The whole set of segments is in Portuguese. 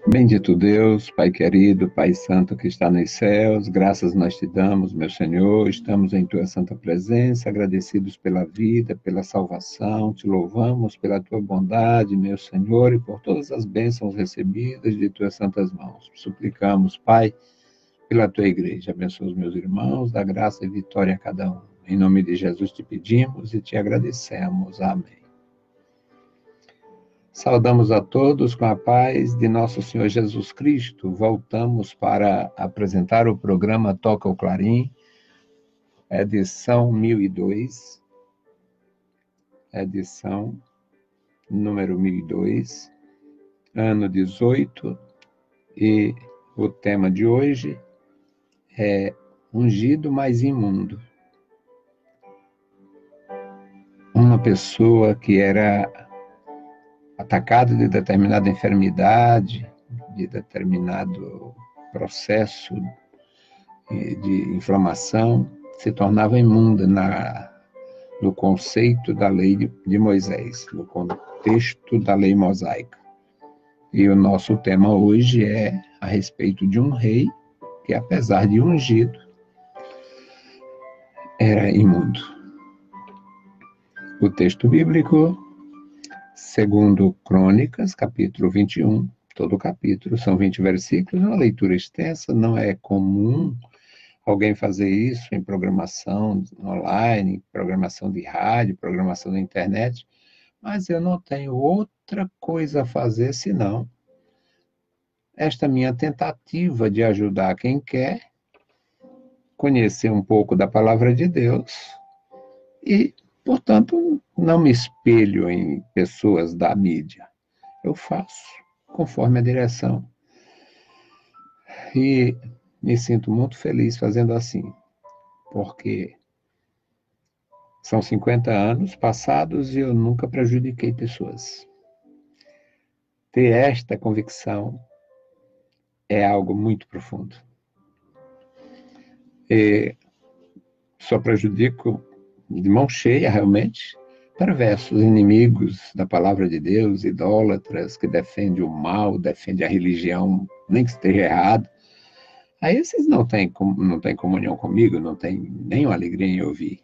Bendito Deus, Pai querido, Pai santo que está nos céus, graças nós te damos, meu Senhor, estamos em tua santa presença, agradecidos pela vida, pela salvação, te louvamos pela tua bondade, meu Senhor, e por todas as bênçãos recebidas de tuas santas mãos. Suplicamos, Pai, pela tua igreja, abençoa os meus irmãos, dá graça e vitória a cada um. Em nome de Jesus te pedimos e te agradecemos. Amém. Saudamos a todos com a paz de nosso Senhor Jesus Cristo. Voltamos para apresentar o programa Toca o Clarim, edição 1002, edição número 1002, ano 18, e o tema de hoje é ungido mais imundo. Uma pessoa que era atacada de determinada enfermidade, de determinado processo de inflamação, se tornava imunda no conceito da lei de Moisés, no contexto da lei mosaica. E o nosso tema hoje é a respeito de um rei que, apesar de ungido, era imundo. O texto bíblico, segundo Crônicas, capítulo 21, todo o capítulo, são 20 versículos, é uma leitura extensa, não é comum alguém fazer isso em programação online, programação de rádio, programação da internet, mas eu não tenho outra coisa a fazer senão esta minha tentativa de ajudar quem quer conhecer um pouco da palavra de Deus e, portanto, não me espelho em pessoas da mídia. Eu faço conforme a direção. E me sinto muito feliz fazendo assim, porque são 50 anos passados e eu nunca prejudiquei pessoas. Ter esta convicção é algo muito profundo. E só prejudico de mão cheia, realmente, perversos, inimigos da palavra de Deus, idólatras, que defendem o mal, defendem a religião, nem que esteja errado. Aí esses não têm comunhão comigo, não têm nenhuma alegria em ouvir.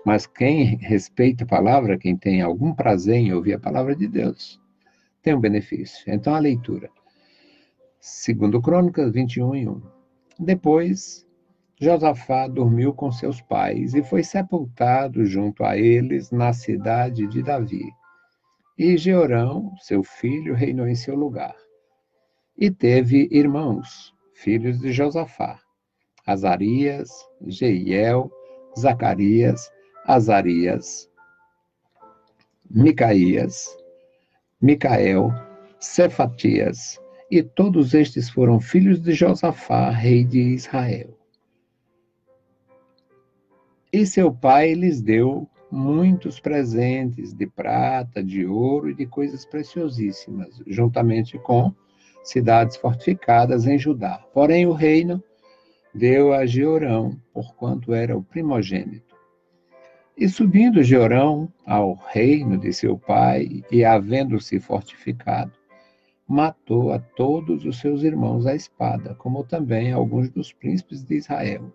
Mas quem respeita a palavra, quem tem algum prazer em ouvir a palavra de Deus, tem um benefício. Então, a leitura. Segundo Crônicas 21:1. Depois, Josafá dormiu com seus pais e foi sepultado junto a eles na cidade de Davi. E Jeorão, seu filho, reinou em seu lugar. E teve irmãos, filhos de Josafá: Azarias, Jeiel, Zacarias, Azarias, Micaías, Micael, Cefatias, e todos estes foram filhos de Josafá, rei de Israel. E seu pai lhes deu muitos presentes de prata, de ouro e de coisas preciosíssimas, juntamente com cidades fortificadas em Judá. Porém, o reino deu a Jeorão, porquanto era o primogênito. E subindo Jeorão ao reino de seu pai, e havendo-se fortificado, matou a todos os seus irmãos à espada, como também alguns dos príncipes de Israel.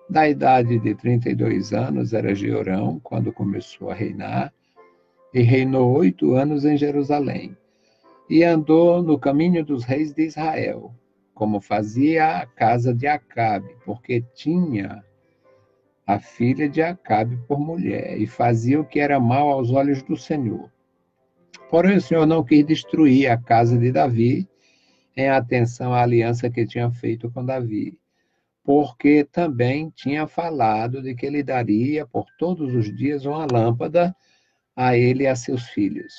Da idade de 32 anos era Jeorão, quando começou a reinar, e reinou 8 anos em Jerusalém. E andou no caminho dos reis de Israel, como fazia a casa de Acabe, porque tinha a filha de Acabe por mulher, e fazia o que era mal aos olhos do Senhor. Porém, o Senhor não quis destruir a casa de Davi, em atenção à aliança que tinha feito com Davi, porque também tinha falado de que ele daria por todos os dias uma lâmpada a ele e a seus filhos.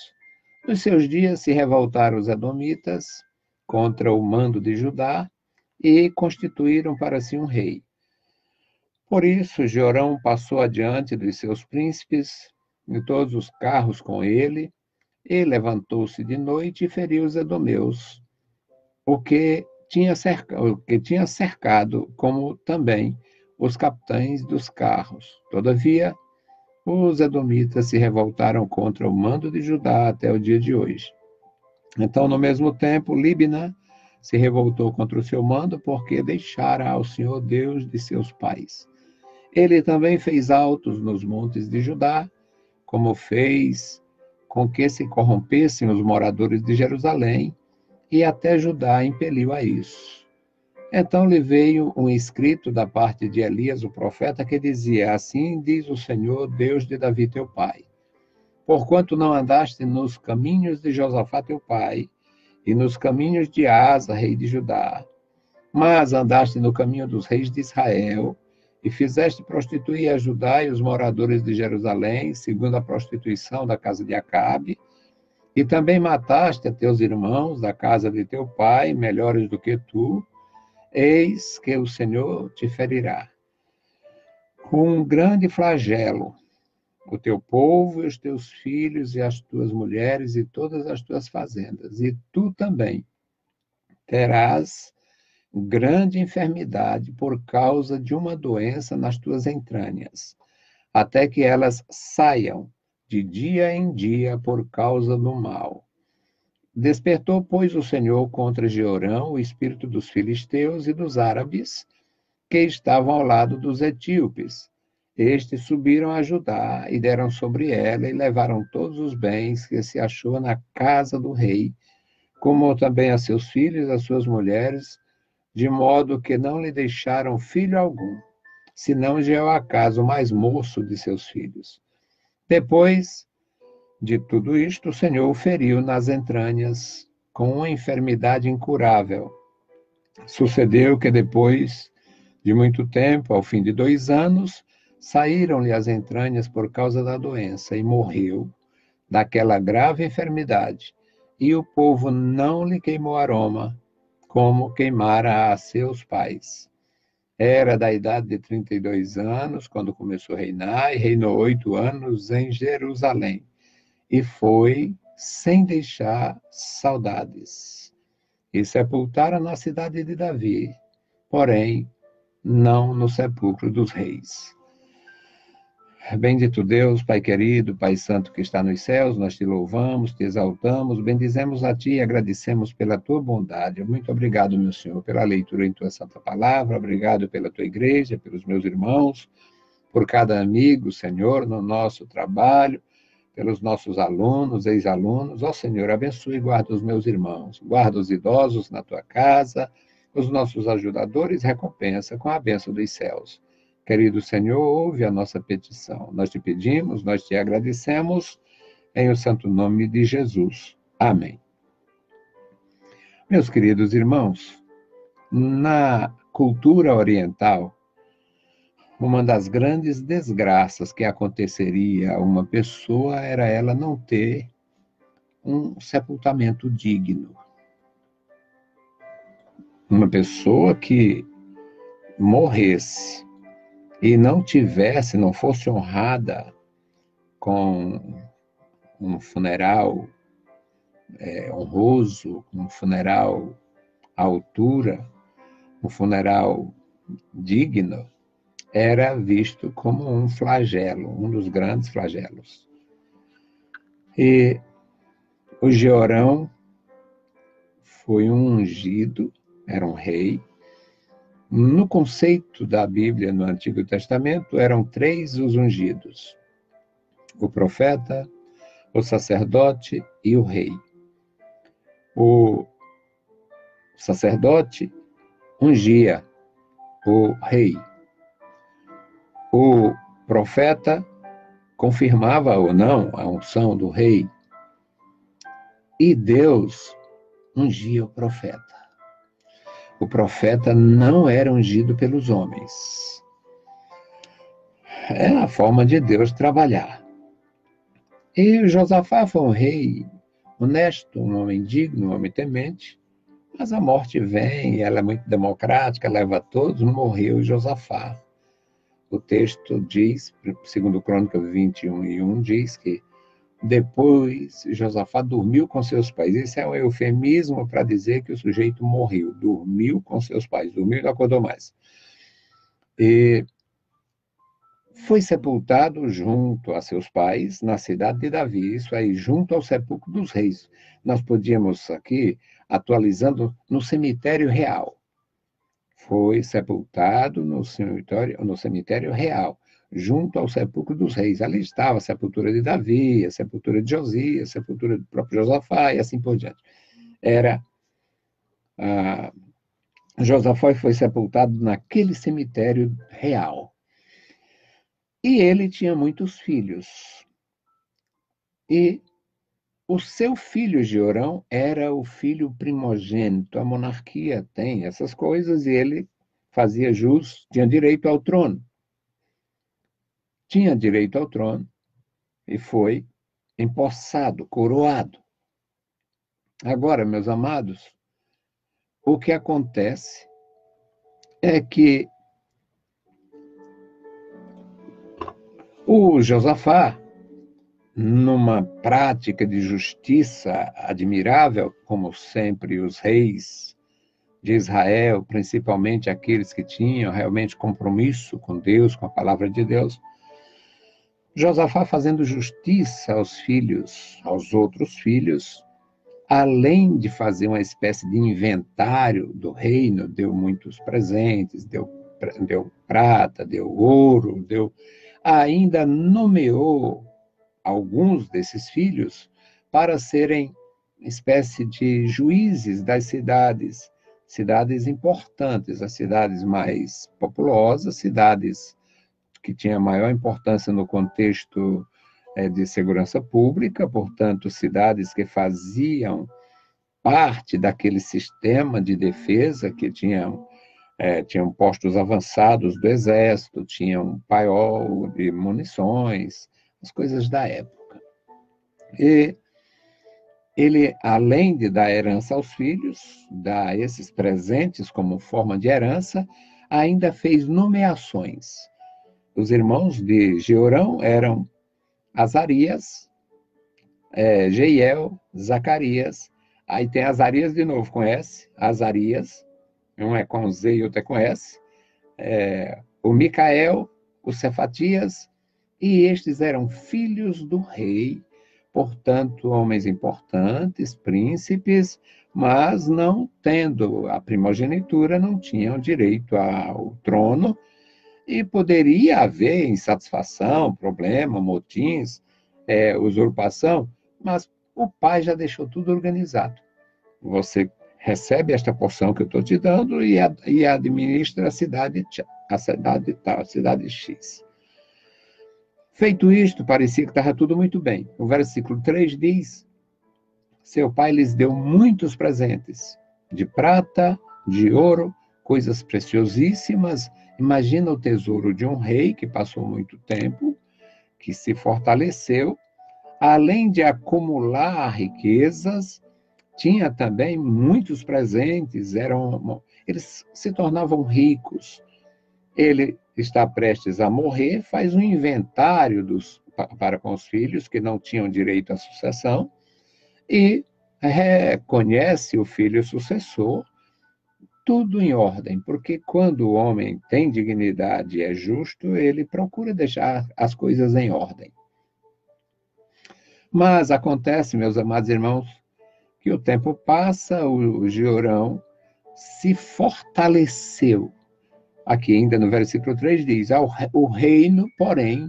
Nos seus dias se revoltaram os edomitas contra o mando de Judá e constituíram para si um rei. Por isso, Jorão passou adiante dos seus príncipes e todos os carros com ele, e levantou-se de noite e feriu os edomeus, o que tinha cercado, como também os capitães dos carros. Todavia, os edomitas se revoltaram contra o mando de Judá até o dia de hoje. Então, no mesmo tempo, Líbina se revoltou contra o seu mando porque deixara ao Senhor Deus de seus pais. Ele também fez altos nos montes de Judá, como fez com que se corrompessem os moradores de Jerusalém, e até Judá impeliu a isso. Então lhe veio um escrito da parte de Elias, o profeta, que dizia: Assim diz o Senhor, Deus de Davi teu pai: Porquanto não andaste nos caminhos de Josafá teu pai, e nos caminhos de Asa, rei de Judá, mas andaste no caminho dos reis de Israel, e fizeste prostituir a Judá e os moradores de Jerusalém, segundo a prostituição da casa de Acabe, e também mataste a teus irmãos da casa de teu pai, melhores do que tu, eis que o Senhor te ferirá com um grande flagelo, o teu povo e os teus filhos e as tuas mulheres e todas as tuas fazendas, e tu também terás grande enfermidade por causa de uma doença nas tuas entranhas, até que elas saiam de dia em dia por causa do mal. Despertou, pois, o Senhor contra Jeorão o espírito dos filisteus e dos árabes, que estavam ao lado dos etíopes. Estes subiram a Judá e deram sobre ela e levaram todos os bens que se achou na casa do rei, como também a seus filhos e as suas mulheres, de modo que não lhe deixaram filho algum, senão Jeoacás, o mais moço de seus filhos. Depois de tudo isto, o Senhor o feriu nas entranhas com uma enfermidade incurável. Sucedeu que depois de muito tempo, ao fim de 2 anos, saíram-lhe as entranhas por causa da doença e morreu daquela grave enfermidade. E o povo não lhe queimou aroma, como queimara a seus pais. Era da idade de 32 anos, quando começou a reinar, e reinou 8 anos em Jerusalém. E foi sem deixar saudades. E sepultaram na cidade de Davi, porém, não no sepulcro dos reis. Bendito Deus, Pai querido, Pai santo que está nos céus, nós te louvamos, te exaltamos, bendizemos a ti e agradecemos pela tua bondade. Muito obrigado, meu Senhor, pela leitura em tua santa palavra, obrigado pela tua igreja, pelos meus irmãos, por cada amigo, Senhor, no nosso trabalho, pelos nossos alunos, ex-alunos. Ó Senhor, abençoe e guarda os meus irmãos, guarda os idosos na tua casa, os nossos ajudadores, recompensa com a bênção dos céus. Querido Senhor, ouve a nossa petição. Nós te pedimos, nós te agradecemos, em o santo nome de Jesus. Amém. Meus queridos irmãos, na cultura oriental, uma das grandes desgraças que aconteceria a uma pessoa era ela não ter um sepultamento digno. Uma pessoa que morresse e não tivesse, não fosse honrada com um funeral honroso, um funeral à altura, um funeral digno, era visto como um flagelo, um dos grandes flagelos. E o Jeorão foi um ungido, era um rei. No conceito da Bíblia, no Antigo Testamento, eram 3 os ungidos: o profeta, o sacerdote e o rei. O sacerdote ungia o rei. O profeta confirmava ou não a unção do rei. E Deus ungia o profeta. O profeta não era ungido pelos homens. É a forma de Deus trabalhar. E Josafá foi um rei honesto, um homem digno, um homem temente, mas a morte vem, ela é muito democrática, leva a todos, morreu Josafá. O texto diz, segundo Crônicas 21:1, diz que depois Josafá dormiu com seus pais. Esse é um eufemismo para dizer que o sujeito morreu, dormiu com seus pais, dormiu e não acordou mais. E foi sepultado junto a seus pais, na cidade de Davi, isso aí, junto ao sepulcro dos reis. Nós podíamos aqui, atualizando, no cemitério real. Foi sepultado no cemitério real, junto ao sepulcro dos reis. Ali estava a sepultura de Davi, a sepultura de Josias, a sepultura do próprio Josafá e assim por diante. Era a Josafá foi sepultado naquele cemitério real. E ele tinha muitos filhos. E o seu filho Jeorão era o filho primogênito. A monarquia tem essas coisas e ele fazia jus, tinha direito ao trono. Tinha direito ao trono e foi empossado, coroado. Agora, meus amados, o que acontece é que o Josafá, numa prática de justiça admirável, como sempre os reis de Israel, principalmente aqueles que tinham realmente compromisso com Deus, com a palavra de Deus, Josafá fazendo justiça aos filhos, aos outros filhos, além de fazer uma espécie de inventário do reino, deu muitos presentes, deu prata, deu ouro, ainda nomeou alguns desses filhos para serem espécie de juízes das cidades importantes, as cidades mais populosas, cidades que tinham maior importância no contexto de segurança pública, portanto, cidades que faziam parte daquele sistema de defesa que tinham postos avançados do exército, tinham paiol de munições, as coisas da época. E ele, além de dar herança aos filhos, dar esses presentes como forma de herança, ainda fez nomeações. Os irmãos de Jeorão eram Azarias, Jeiel, Zacarias. Aí tem Azarias de novo, conhece? Azarias, um é com Z e outro é com S. O Micael, o Cefatias, e estes eram filhos do rei, portanto, homens importantes, príncipes, mas não tendo a primogenitura, não tinham direito ao trono, e poderia haver insatisfação, problema, motins, usurpação, mas o pai já deixou tudo organizado. Você recebe esta porção que eu estou te dando e administra a cidade tal, a cidade X. Feito isto, parecia que estava tudo muito bem. O versículo 3 diz: seu pai lhes deu muitos presentes, de prata, de ouro, coisas preciosíssimas. Imagina o tesouro de um rei que passou muito tempo, que se fortaleceu, além de acumular riquezas, tinha também muitos presentes, eles se tornavam ricos. Ele está prestes a morrer, faz um inventário para com os filhos que não tinham direito à sucessão e reconhece o filho sucessor, tudo em ordem, porque quando o homem tem dignidade e é justo, ele procura deixar as coisas em ordem. Mas acontece, meus amados irmãos, que o tempo passa, o Jeorão se fortaleceu. Aqui ainda no versículo 3 diz, o reino, porém,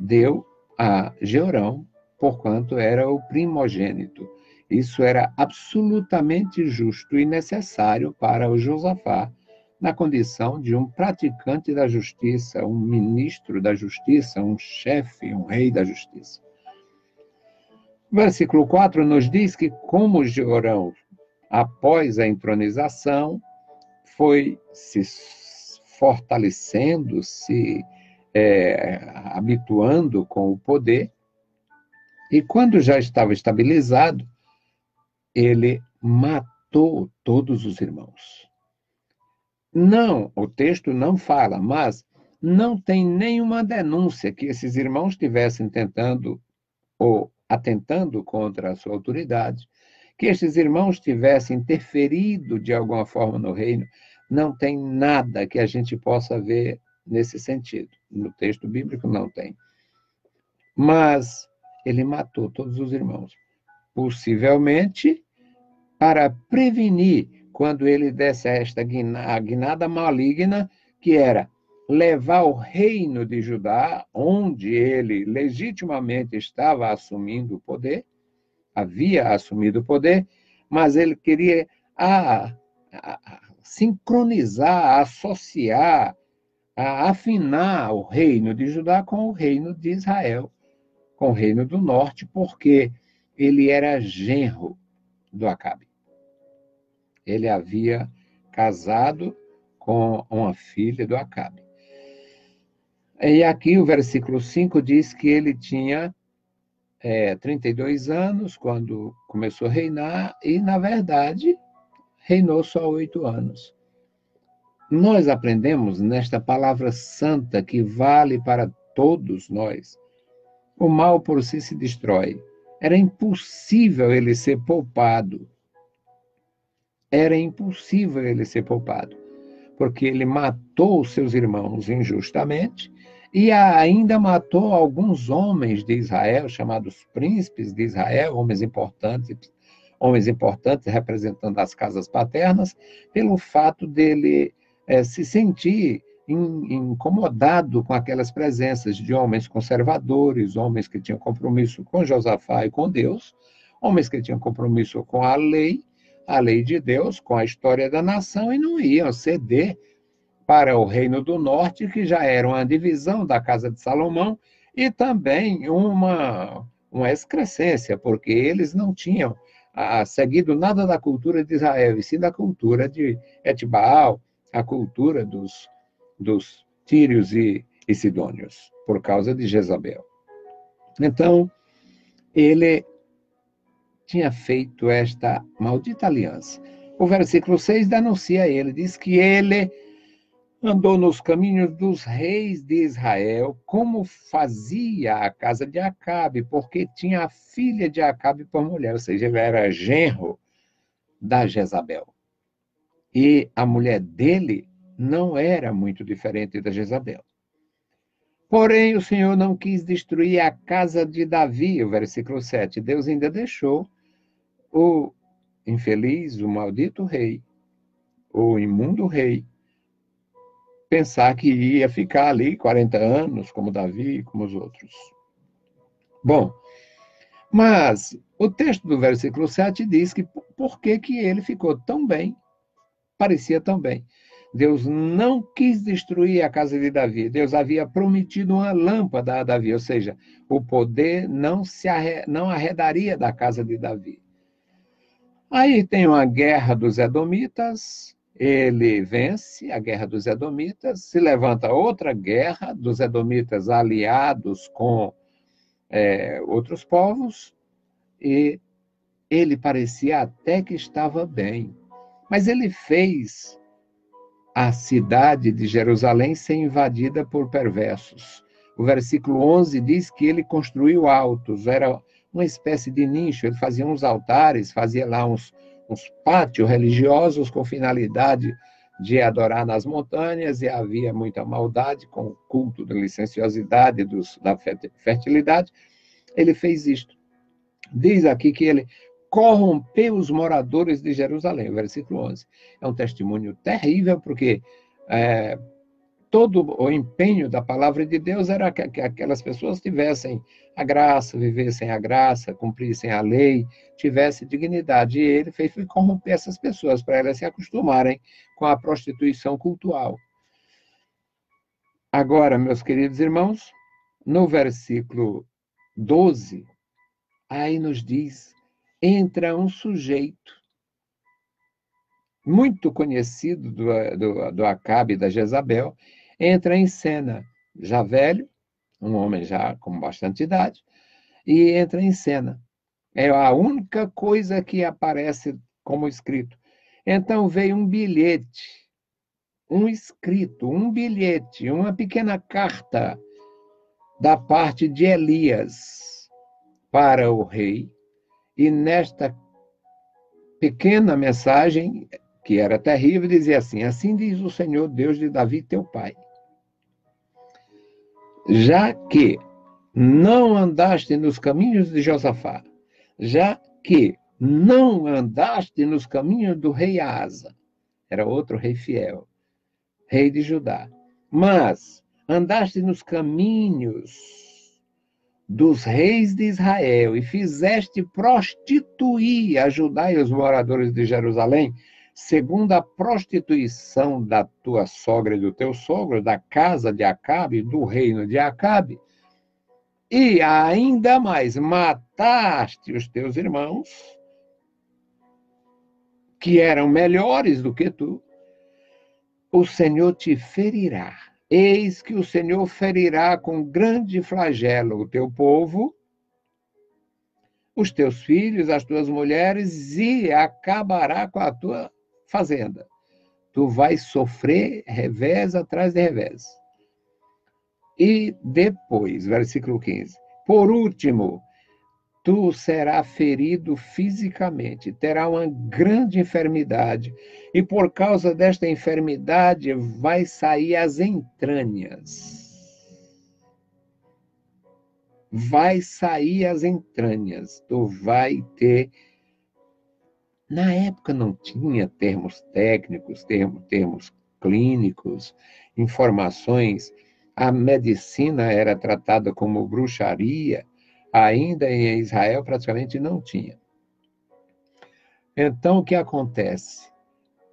deu a Jeorão, porquanto era o primogênito. Isso era absolutamente justo e necessário para o Josafá, na condição de um praticante da justiça, um ministro da justiça, um chefe, um rei da justiça. O versículo 4 nos diz que, como Jeorão, após a entronização, foi se fortalecendo, se habituando com o poder, e quando já estava estabilizado, ele matou todos os irmãos. Não, o texto não fala, mas não tem nenhuma denúncia que esses irmãos estivessem tentando ou atentando contra a sua autoridade, que esses irmãos tivessem interferido de alguma forma no reino. Não tem nada que a gente possa ver nesse sentido. No texto bíblico não tem. Mas ele matou todos os irmãos. Possivelmente para prevenir quando ele desse esta guinada maligna, que era levar o reino de Judá, onde ele legitimamente estava assumindo o poder, havia assumido o poder, mas ele queria sincronizar, associar, afinar o reino de Judá com o reino de Israel, com o reino do norte, porque ele era genro do Acabe. Ele havia casado com uma filha do Acabe. E aqui o versículo 5 diz que ele tinha 32 anos quando começou a reinar e, na verdade, reinou só 8 anos. Nós aprendemos nesta palavra santa que vale para todos nós. O mal por si se destrói. Era impossível ele ser poupado. Era impossível ele ser poupado, porque ele matou os seus irmãos injustamente e ainda matou alguns homens de Israel, chamados príncipes de Israel, homens importantes representando as casas paternas, pelo fato dele se sentir incomodado com aquelas presenças de homens conservadores, homens que tinham compromisso com Josafá e com Deus, homens que tinham compromisso com a lei de Deus, com a história da nação, e não iam ceder para o Reino do Norte, que já era uma divisão da Casa de Salomão, e também uma excrescência, porque eles não tinham seguido nada da cultura de Israel, e sim da cultura de Etbaal, a cultura dos tírios e sidônios, por causa de Jezabel. Então, ele tinha feito esta maldita aliança. O versículo 6 denuncia ele, diz que ele andou nos caminhos dos reis de Israel, como fazia a casa de Acabe, porque tinha a filha de Acabe por mulher, ou seja, ele era genro da Jezabel. E a mulher dele não era muito diferente da Jezabel. Porém, o Senhor não quis destruir a casa de Davi, o versículo 7. Deus ainda deixou o infeliz, o maldito rei, o imundo rei, pensar que ia ficar ali 40 anos, como Davi, como os outros. Bom, mas o texto do versículo 7 diz que por que ele ficou tão bem, parecia tão bem. Deus não quis destruir a casa de Davi. Deus havia prometido uma lâmpada a Davi, ou seja, o poder não arredaria da casa de Davi. Aí tem uma guerra dos Edomitas, ele vence a guerra dos Edomitas, se levanta outra guerra dos Edomitas aliados com outros povos, e ele parecia até que estava bem. Mas ele fez a cidade de Jerusalém ser invadida por perversos. O versículo 11 diz que ele construiu altos, era uma espécie de nicho, ele fazia uns altares, fazia lá uns pátios religiosos com finalidade de adorar nas montanhas, e havia muita maldade com o culto da licenciosidade, da fertilidade. Ele fez isto. Diz aqui que ele corrompeu os moradores de Jerusalém, versículo 11. É um testemunho terrível, porque todo o empenho da palavra de Deus era que aquelas pessoas tivessem a graça, vivessem a graça, cumprissem a lei, tivessem dignidade. E ele fez corromper essas pessoas para elas se acostumarem com a prostituição cultural. Agora, meus queridos irmãos, no versículo 12, aí nos diz, entra um sujeito muito conhecido do Acabe e da Jezabel, entra em cena, já velho, um homem já com bastante idade, e entra em cena. É a única coisa que aparece como escrito. Então veio um bilhete, um escrito, um bilhete, uma pequena carta da parte de Elias para o rei, e nesta pequena mensagem, que era terrível, dizia assim: assim diz o Senhor, Deus de Davi, teu pai. já que não andaste nos caminhos de Josafá, já que não andaste nos caminhos do rei Asa, era outro rei fiel, rei de Judá, mas andaste nos caminhos dos reis de Israel e fizeste prostituir a Judá e os moradores de Jerusalém, segundo a prostituição da tua sogra e do teu sogro, da casa de Acabe, do reino de Acabe, e ainda mais mataste os teus irmãos, que eram melhores do que tu, o Senhor te ferirá. Eis que o Senhor ferirá com grande flagelo o teu povo, os teus filhos, as tuas mulheres, e acabará com a tua fazenda. Tu vais sofrer revés atrás de revés. E depois, versículo 15, por último, tu serás ferido fisicamente, terá uma grande enfermidade, e por causa desta enfermidade vai sair as entranhas. Vai sair as entranhas, tu vai ter... Na época não tinha termos técnicos, termos clínicos, informações. A medicina era tratada como bruxaria, ainda em Israel praticamente não tinha. Então, o que acontece?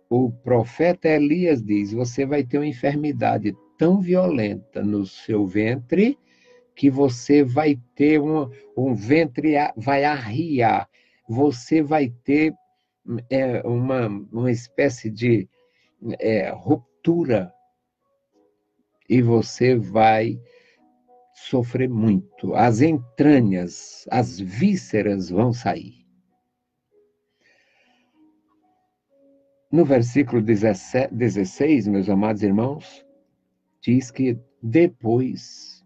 O profeta Elias diz, você vai ter uma enfermidade tão violenta no seu ventre, que você vai ter um ventre, vai arriar, você vai ter uma espécie de ruptura, e você vai sofrer muito. As entranhas, as vísceras vão sair. No versículo 16, meus amados irmãos, diz que depois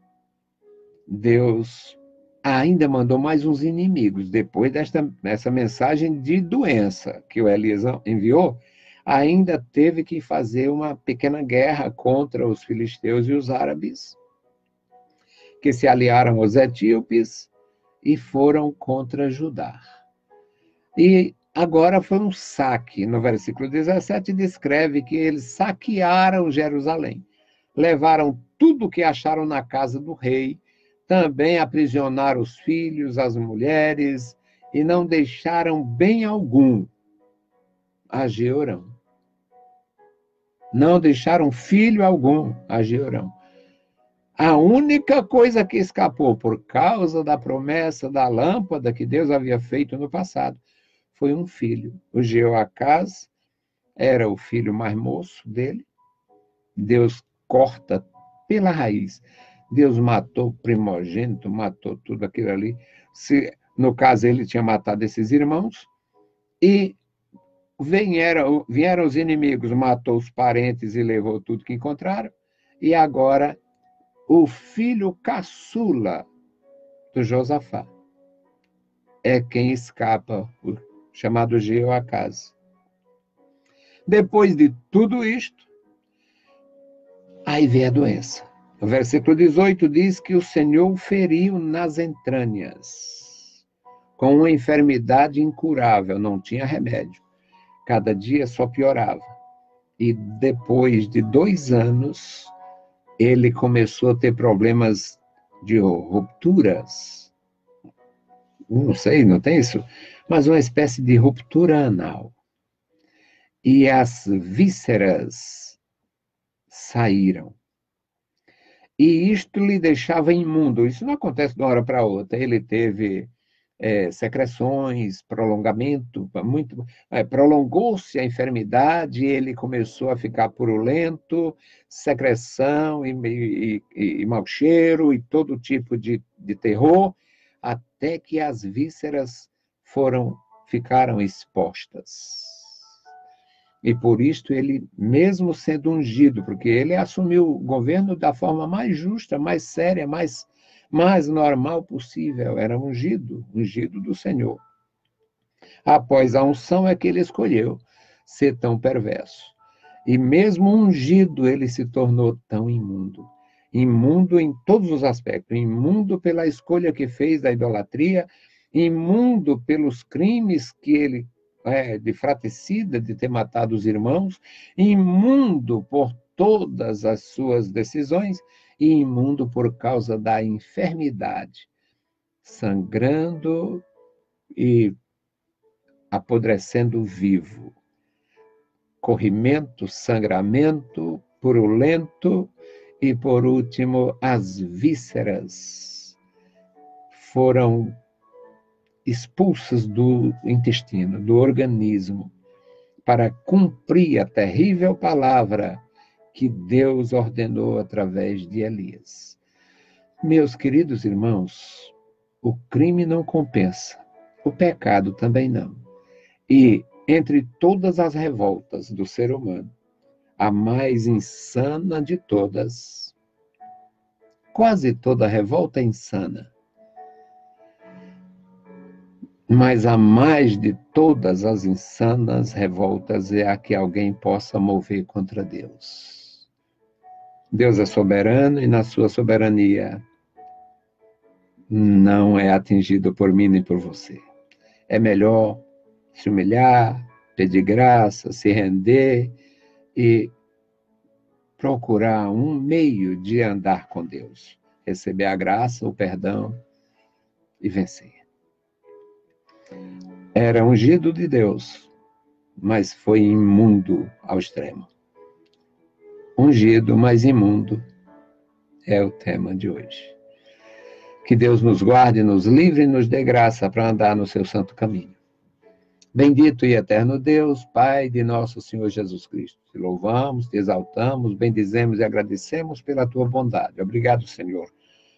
Deus ainda mandou mais uns inimigos. Depois dessa mensagem de doença que o Elias enviou, ainda teve que fazer uma pequena guerra contra os filisteus e os árabes, que se aliaram aos etíopes e foram contra Judá. E agora foi um saque. No versículo 17 descreve que eles saquearam Jerusalém, levaram tudo o que acharam na casa do rei, também aprisionaram os filhos, as mulheres, e não deixaram bem algum a Jeorão. Não deixaram filho algum a Jeorão. A única coisa que escapou por causa da promessa da lâmpada que Deus havia feito no passado foi um filho. O Jeoacás era o filho mais moço dele. Deus corta pela raiz. Deus matou o primogênito, matou tudo aquilo ali. No caso, ele tinha matado esses irmãos, e vieram os inimigos, matou os parentes e levou tudo que encontraram, e agora o filho caçula do Josafá é quem escapa, chamado Jeoacás. Depois de tudo isto, aí vem a doença. O versículo 18 diz que o Senhor o feriu nas entranhas, com uma enfermidade incurável, não tinha remédio. Cada dia só piorava. E depois de 2 anos, ele começou a ter problemas de rupturas. Não sei, não tem isso? Mas uma espécie de ruptura anal. E as vísceras saíram. E isto lhe deixava imundo. Isso não acontece de uma hora para outra. Ele teve secreções, prolongamento, prolongou-se a enfermidade, ele começou a ficar purulento, secreção e mau cheiro e todo tipo de terror, até que as vísceras ficaram expostas. E por isto ele, mesmo sendo ungido, porque ele assumiu o governo da forma mais justa, mais séria, mais normal possível, era ungido do Senhor. Após a unção é que ele escolheu ser tão perverso. E mesmo ungido, ele se tornou tão imundo. Imundo em todos os aspectos. Imundo pela escolha que fez da idolatria, imundo pelos crimes que ele de fratricida, de ter matado os irmãos, imundo por todas as suas decisões e imundo por causa da enfermidade, sangrando e apodrecendo vivo. Corrimento, sangramento, purulento e, por último, as vísceras foram expulsas do intestino, do organismo, para cumprir a terrível palavra que Deus ordenou através de Elias. Meus queridos irmãos, o crime não compensa, o pecado também não. E, entre todas as revoltas do ser humano, a mais insana de todas, quase toda revolta é insana, mas a mais de todas as insanas revoltas é a que alguém possa mover contra Deus. Deus é soberano e na sua soberania não é atingido por mim nem por você. É melhor se humilhar, pedir graça, se render e procurar um meio de andar com Deus, receber a graça, o perdão e vencer. Era ungido de Deus, mas foi imundo ao extremo. Ungido, mas imundo, é o tema de hoje. Que Deus nos guarde, nos livre e nos dê graça para andar no seu santo caminho. Bendito e eterno Deus, Pai de nosso Senhor Jesus Cristo, te louvamos, te exaltamos, bendizemos e agradecemos pela tua bondade. Obrigado, Senhor,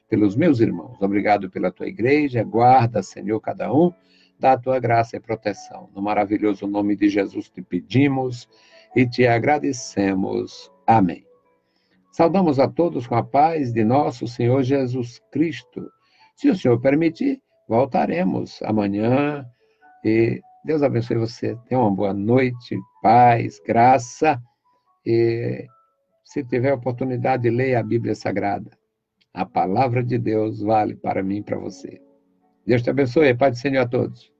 pelos meus irmãos. Obrigado pela tua igreja. Guarda, Senhor, cada um, dá a tua graça e proteção. No maravilhoso nome de Jesus te pedimos e te agradecemos. Amém. Saudamos a todos com a paz de nosso Senhor Jesus Cristo. Se o Senhor permitir, voltaremos amanhã e Deus abençoe você. Tenha uma boa noite, paz, graça. E se tiver oportunidade, leia a Bíblia Sagrada. A palavra de Deus vale para mim e para você. Deus te abençoe. Paz do Senhor a todos.